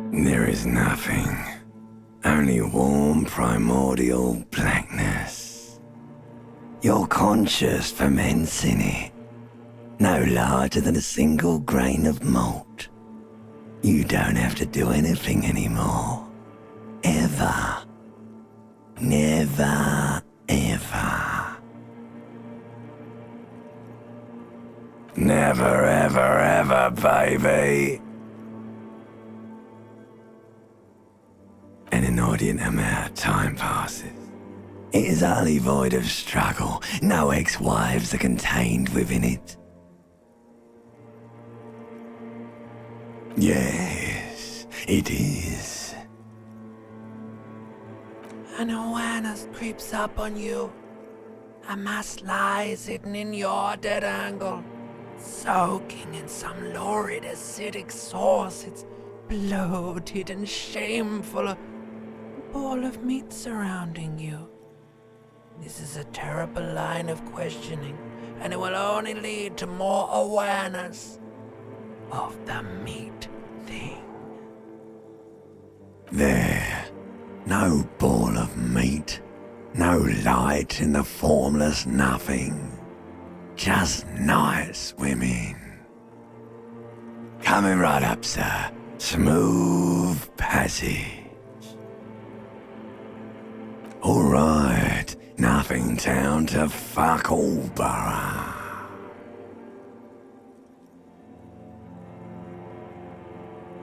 There is nothing. Only warm primordial blackness. You're conscious ferments in it. No larger than a single grain of malt. You don't have to do anything anymore. Ever. Never, ever. Never, ever, ever, baby. An inordinate amount of time passes. It is utterly void of struggle. No ex-wives are contained within it. Yes, it is. An awareness creeps up on you. A mass lies hidden in your dead angle, soaking in some lurid acidic sauce. It's bloated and shameful. A ball of meat surrounding you. This is a terrible line of questioning, and it will only lead to more awareness of the meat thing. There. No ball of meat. No light in the formless nothing. Just night swimming. Coming right up, sir. Smooth passage. Alright, nothing town to fuck all borough.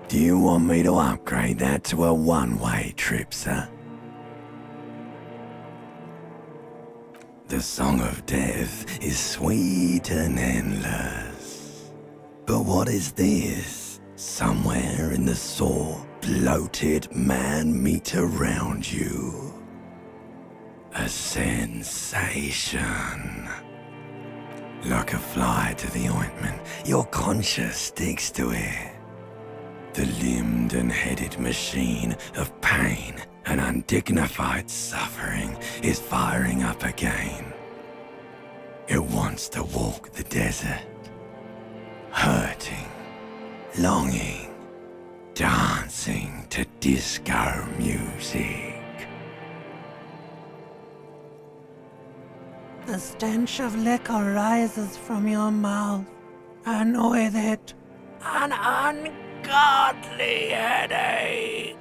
Do you want me to upgrade that to a one-way trip, sir? The Song of Death is sweet and endless. But what is this? Somewhere in the sore, bloated man-meat around you. A sensation. Like a fly to the ointment, your conscience sticks to it. The limbed and headed machine of pain and undignified suffering is firing up again. It wants to walk the desert, hurting, longing, dancing to disco music. The stench of liquor rises from your mouth, and with it, an ungodly headache.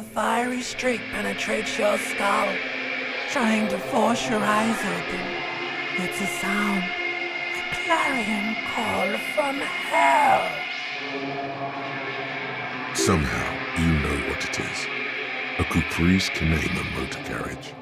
A fiery streak penetrates your skull, trying to force your eyes open. It's a sound, a clarion call from hell. Somehow you know what it is. A Caprice Canadian motor carriage.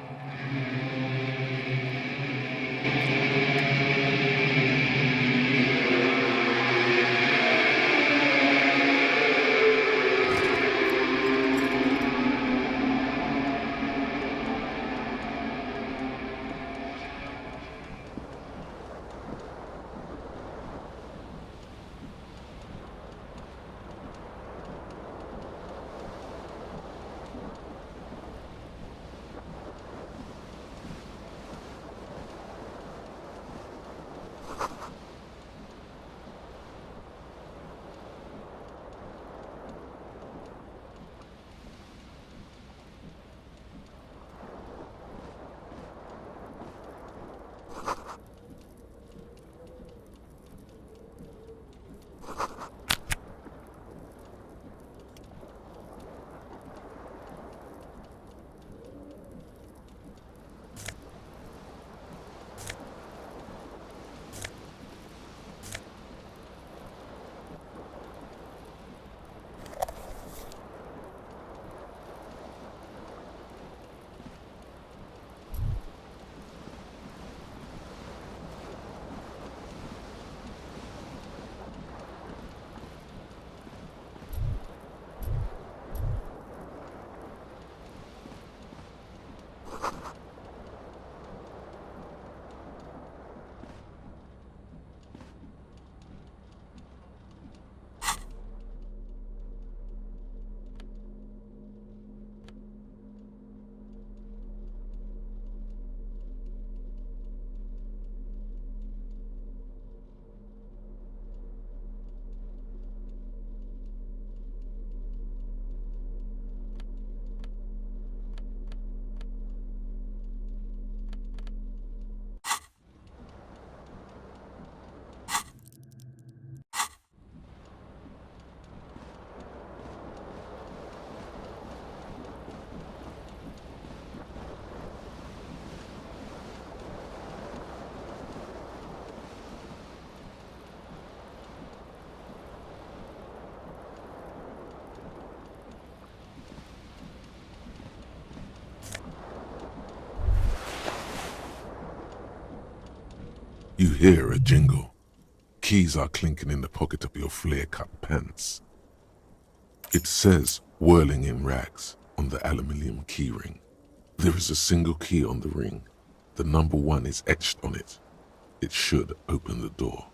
You hear a jingle. Keys are clinking in the pocket of your flare-cut pants. It says, whirling in rags, on the aluminium keyring. There is a single key on the ring. The number 1 is etched on it. It should open the door.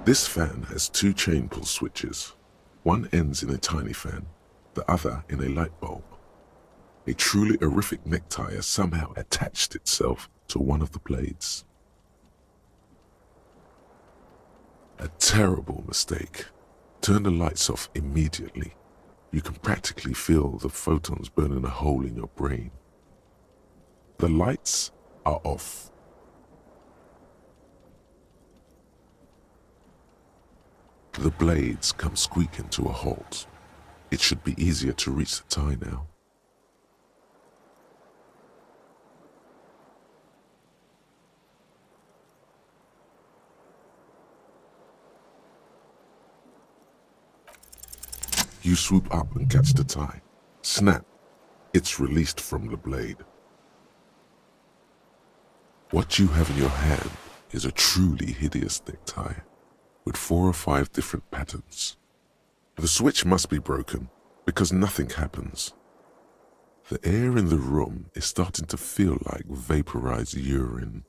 This fan has 2 chain pull switches. One ends in a tiny fan, the other in a light bulb. A truly horrific necktie has somehow attached itself to one of the blades. A terrible mistake. Turn the lights off immediately. You can practically feel the photons burning a hole in your brain. The lights are off. The blades come squeaking to a halt. It should be easier to reach the tie now. You swoop up and catch the tie. Snap! It's released from the blade. What you have in your hand is a truly hideous necktie, with 4 or 5 different patterns. The switch must be broken, because nothing happens. The air in the room is starting to feel like vaporized urine.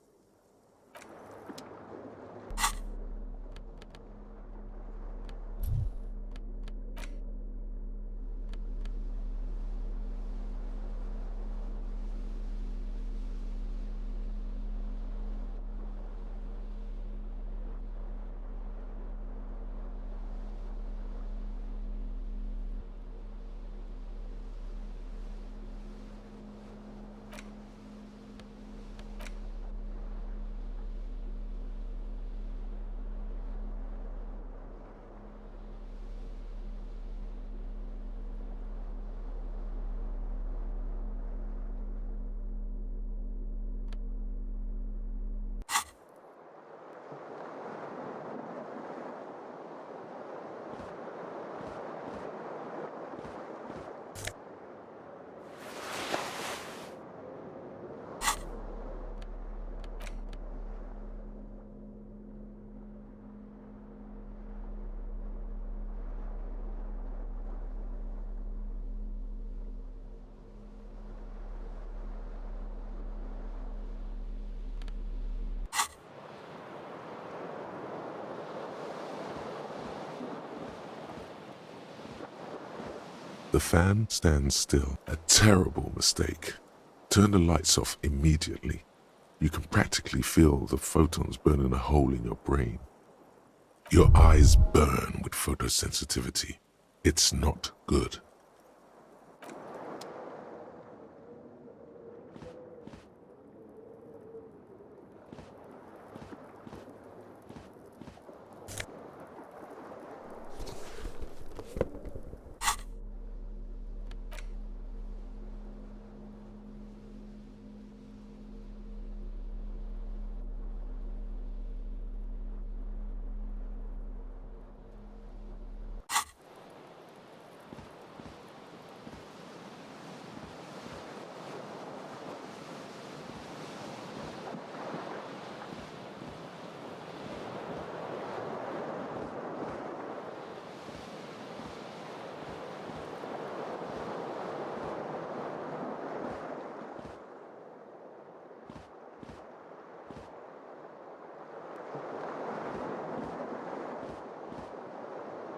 The fan stands still. A terrible mistake. Turn the lights off immediately. You can practically feel the photons burning a hole in your brain. Your eyes burn with photosensitivity. It's not good.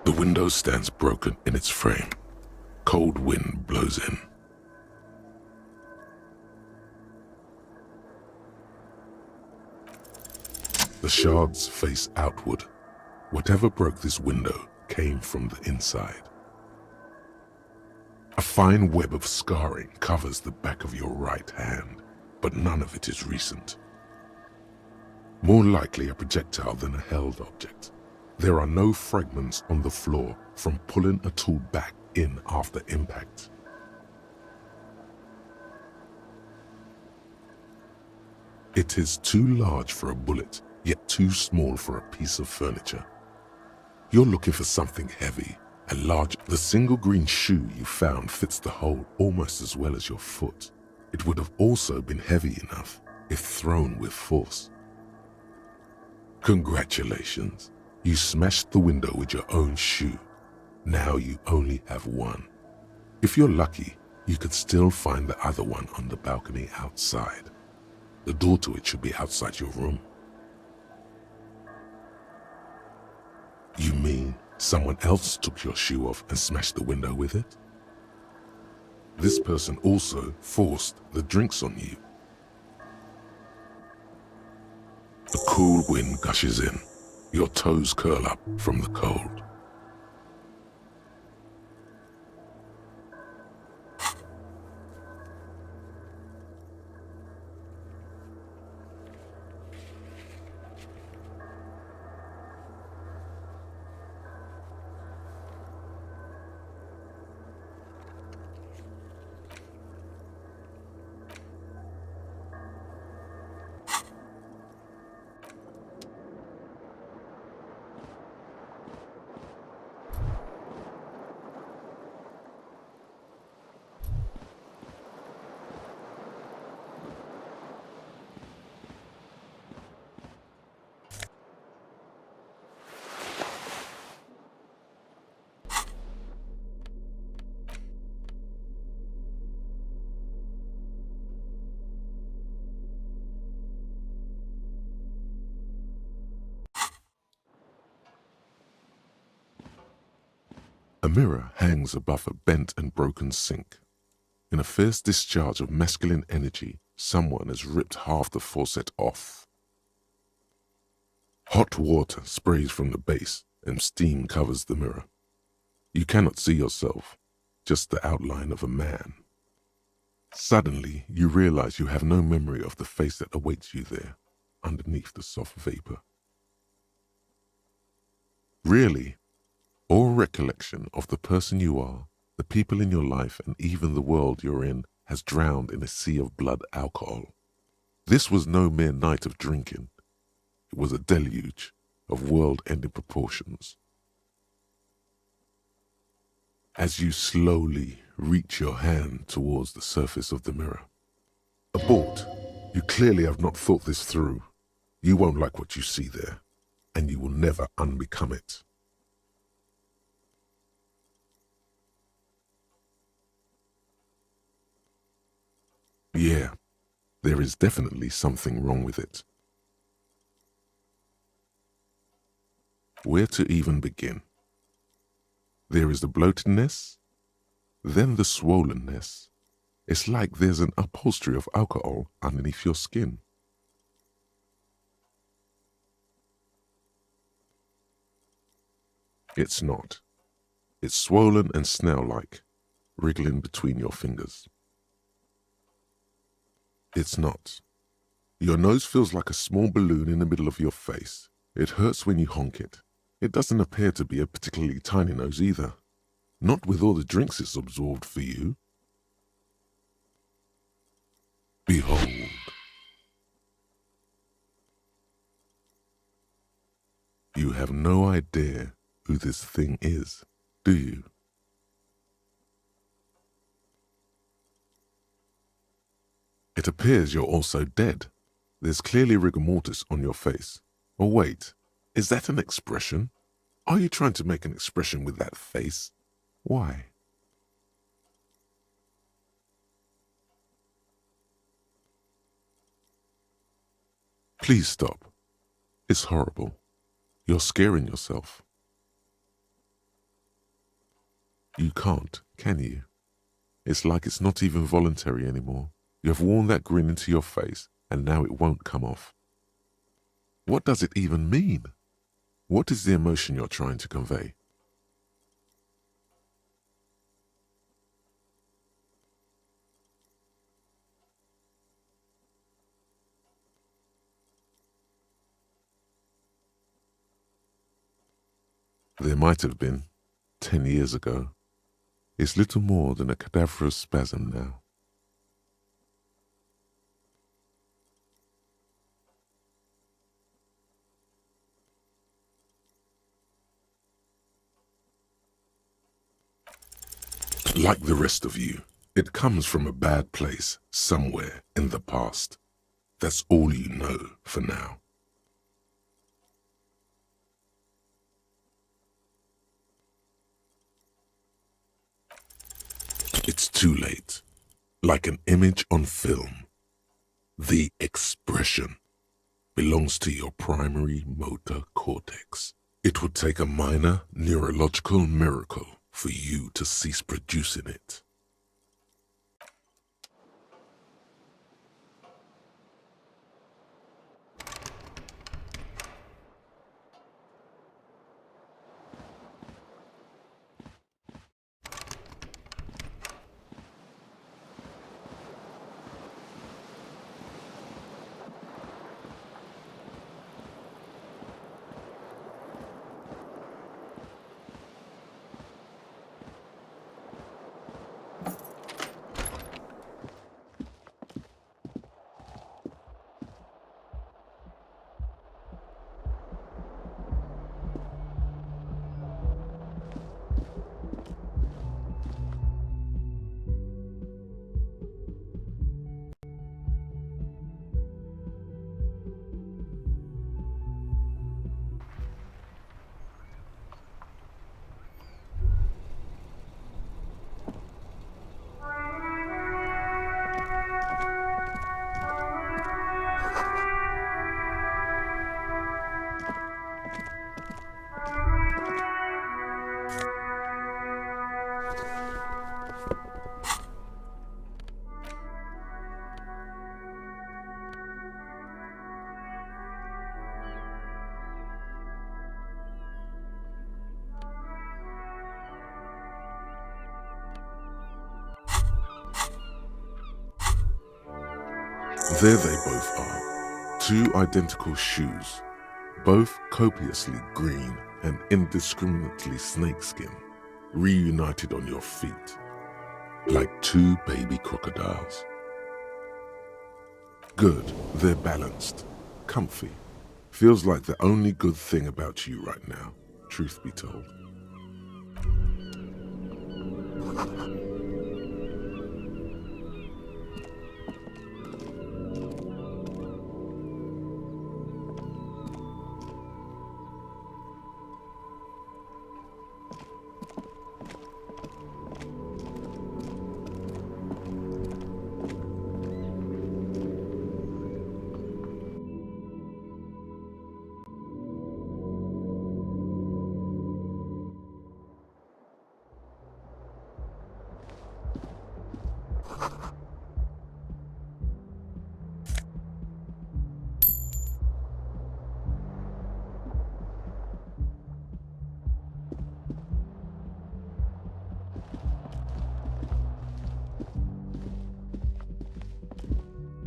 The window stands broken in its frame. Cold wind blows in. The shards face outward. Whatever broke this window came from the inside. A fine web of scarring covers the back of your right hand, but none of it is recent. More likely a projectile than a held object. There are no fragments on the floor from pulling a tool back in after impact. It is too large for a bullet, yet too small for a piece of furniture. You're looking for something heavy and large. The single green shoe you found fits the hole almost as well as your foot. It would have also been heavy enough if thrown with force. Congratulations. You smashed the window with your own shoe. Now you only have one. If you're lucky, you could still find the other one on the balcony outside. The door to it should be outside your room. You mean someone else took your shoe off and smashed the window with it? This person also forced the drinks on you. The cool wind gushes in. Your toes curl up from the cold. A mirror hangs above a bent and broken sink. In a fierce discharge of masculine energy, someone has ripped half the faucet off. Hot water sprays from the base and steam covers the mirror. You cannot see yourself, just the outline of a man. Suddenly, you realize you have no memory of the face that awaits you there, underneath the soft vapor. Really, all recollection of the person you are, the people in your life, and even the world you're in has drowned in a sea of blood alcohol. This was no mere night of drinking. It was a deluge of world-ending proportions. As you slowly reach your hand towards the surface of the mirror. Abort. You clearly have not thought this through. You won't like what you see there, and you will never unbecome it. Yeah, there is definitely something wrong with it. Where to even begin? There is the bloatedness, Then the swollenness. It's like there's an upholstery of alcohol underneath your skin. It's not. It's swollen and snail-like, wriggling between your fingers. It's not. Your nose feels like a small balloon in the middle of your face. It hurts when you honk it. It doesn't appear to be a particularly tiny nose either. Not with all the drinks it's absorbed for you. Behold. You have no idea who this thing is, do you? It appears you're also dead. There's clearly rigor mortis on your face. Or wait, is that an expression? Are you trying to make an expression with that face? Why? Please stop. It's horrible. You're scaring yourself. You can't, can you? It's like it's not even voluntary anymore. You have worn that grin into your face, and now it won't come off. What does it even mean? What is the emotion you're trying to convey? There might have been, 10 years ago. It's little more than a cadaverous spasm now. Like the rest of you, it comes from a bad place somewhere in the past. That's all you know for now. It's too late. Like an image on film. The expression belongs to your primary motor cortex. It would take a minor neurological miracle for you to cease producing it. There they both are, two identical shoes, both copiously green and indiscriminately snakeskin, reunited on your feet, like two baby crocodiles. Good, they're balanced, comfy. Feels like the only good thing about you right now, truth be told.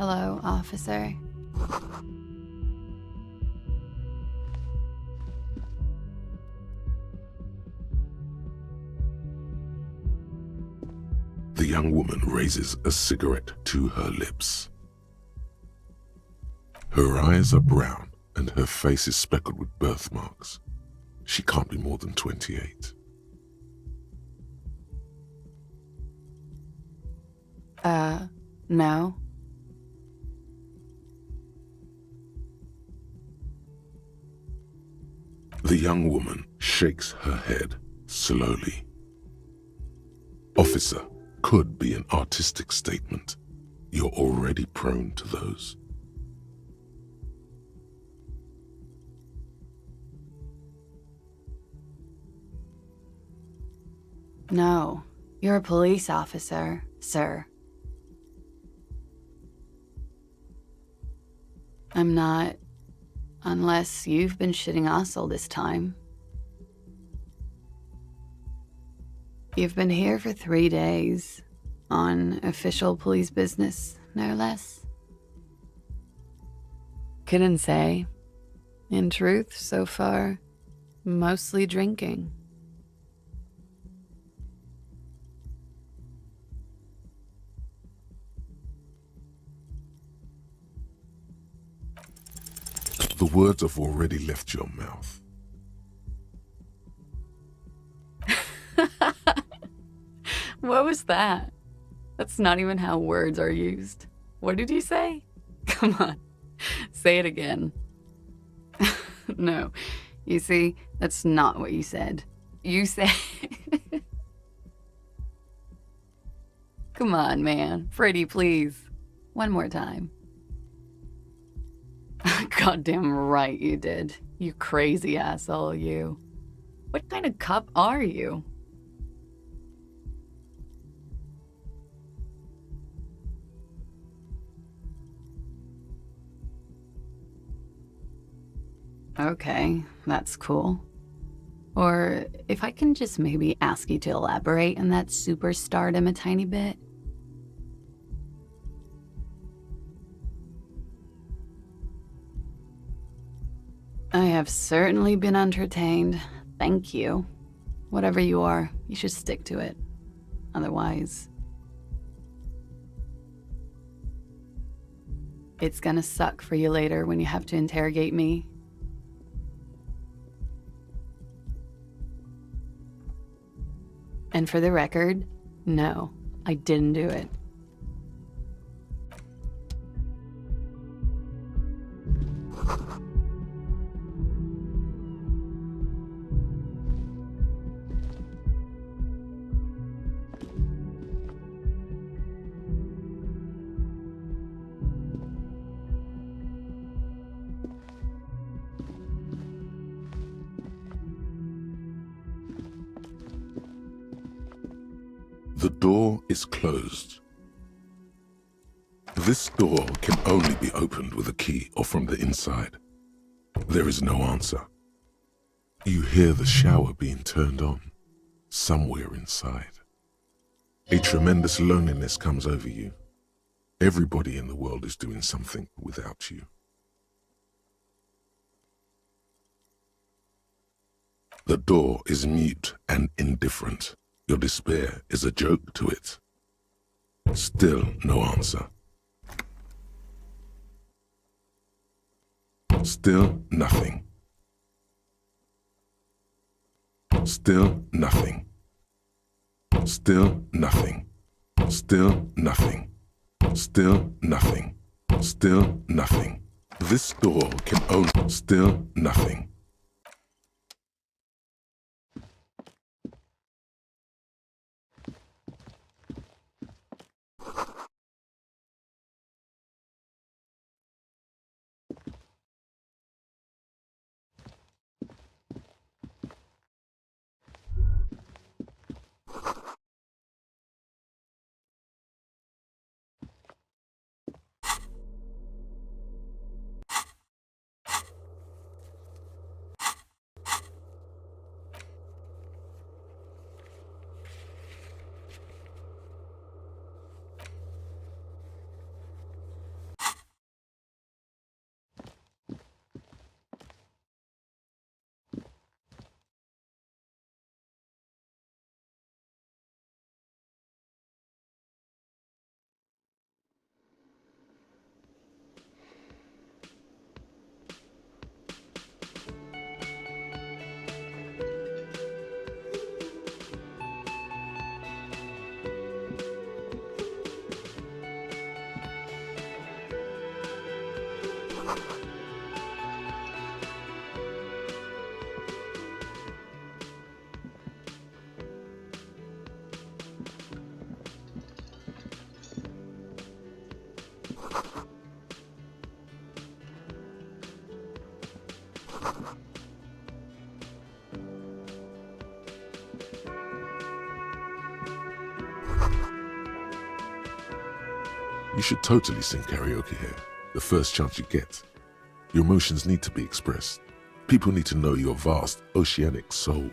Hello, officer. The young woman raises a cigarette to her lips. Her eyes are brown and her face is speckled with birthmarks. She can't be more than 28. No. The young woman shakes her head slowly. Officer could be an artistic statement. You're already prone to those. No. You're a police officer, sir. I'm not, unless you've been shitting us all this time. You've been here for 3 days, on official police business, no less. Couldn't say. In truth, so far, mostly drinking. The words have already left your mouth. What was that? That's not even how words are used. What did you say? Come on, say it again. No, you see, that's not what you said. You said... Come on, man. Pretty, please. One more time. Goddamn right you did. You crazy asshole, you. What kind of cop are you? Okay, that's cool. Or if I can just maybe ask you to elaborate on that superstardom a tiny bit. I have certainly been entertained. Thank you. Whatever you are, you should stick to it. Otherwise, it's gonna suck for you later when you have to interrogate me. And for the record, no, I didn't do it. The door is closed. This door can only be opened with a key or from the inside. There is no answer. You hear the shower being turned on, somewhere inside. A tremendous loneliness comes over you. Everybody in the world is doing something without you. The door is mute and indifferent. Your despair is a joke to it. Still no answer. Still nothing. Still nothing. Still nothing. Still nothing. Still nothing. Still nothing. This door can only... Still nothing. You should totally sing karaoke here, the first chance you get. Your emotions need to be expressed. People need to know your vast, oceanic soul.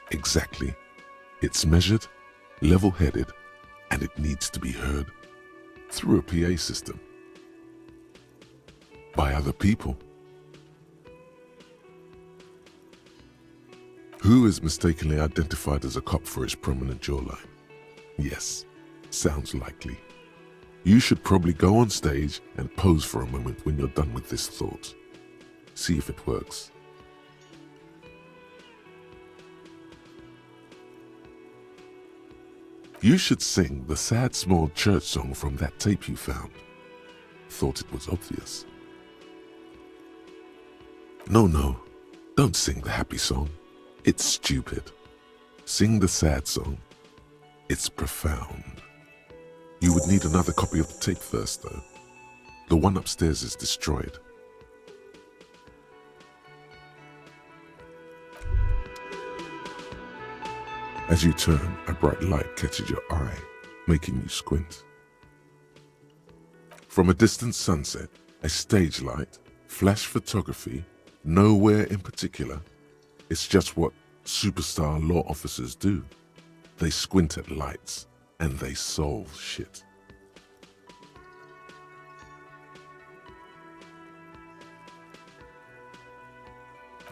Exactly. It's measured, level-headed, and it needs to be heard through a PA system. By other people. Who is mistakenly identified as a cop for his prominent jawline? Yes, sounds likely. You should probably go on stage and pose for a moment when you're done with this thought. See if it works. You should sing the sad small church song from that tape you found. Thought it was obvious. No, don't sing the happy song. It's stupid. Sing the sad song. It's profound. You would need another copy of the tape first, though. The one upstairs is destroyed. As you turn, a bright light catches your eye, making you squint. From a distant sunset, a stage light, flash photography, nowhere in particular. It's just what superstar law officers do. They squint at lights and they solve shit.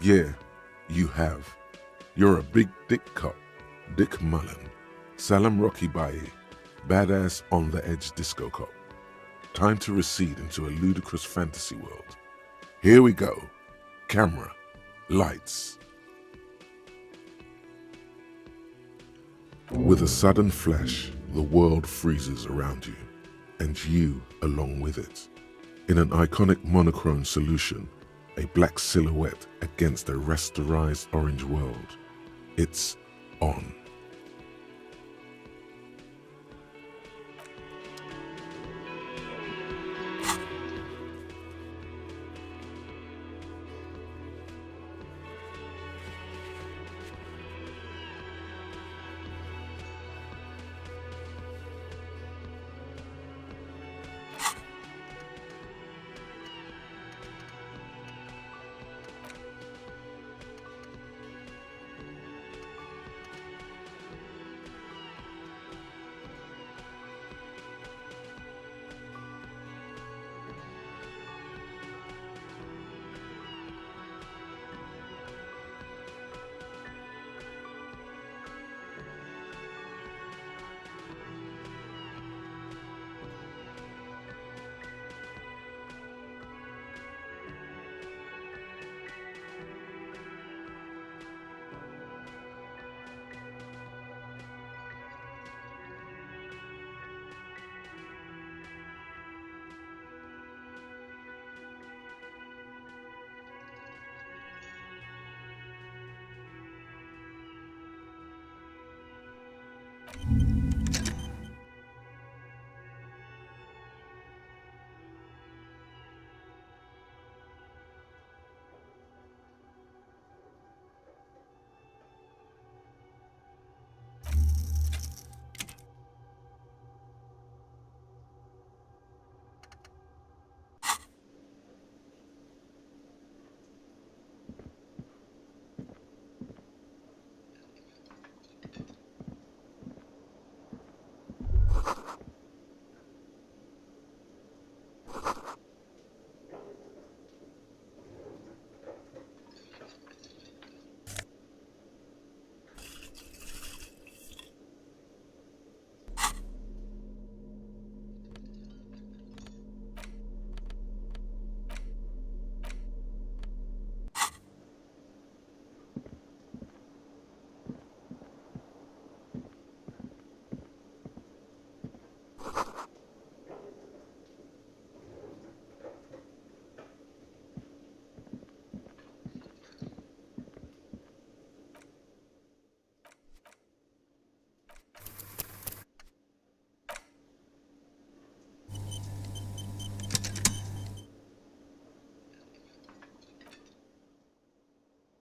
Yeah, you have. You're a big dick cop, Dick Mullen, Salam Rocky Baye, badass on the edge disco cop. Time to recede into a ludicrous fantasy world. Here we go. Camera, lights. With a sudden flash, the world freezes around you, and you along with it. In an iconic monochrome solution, a black silhouette against a rasterized orange world. It's on.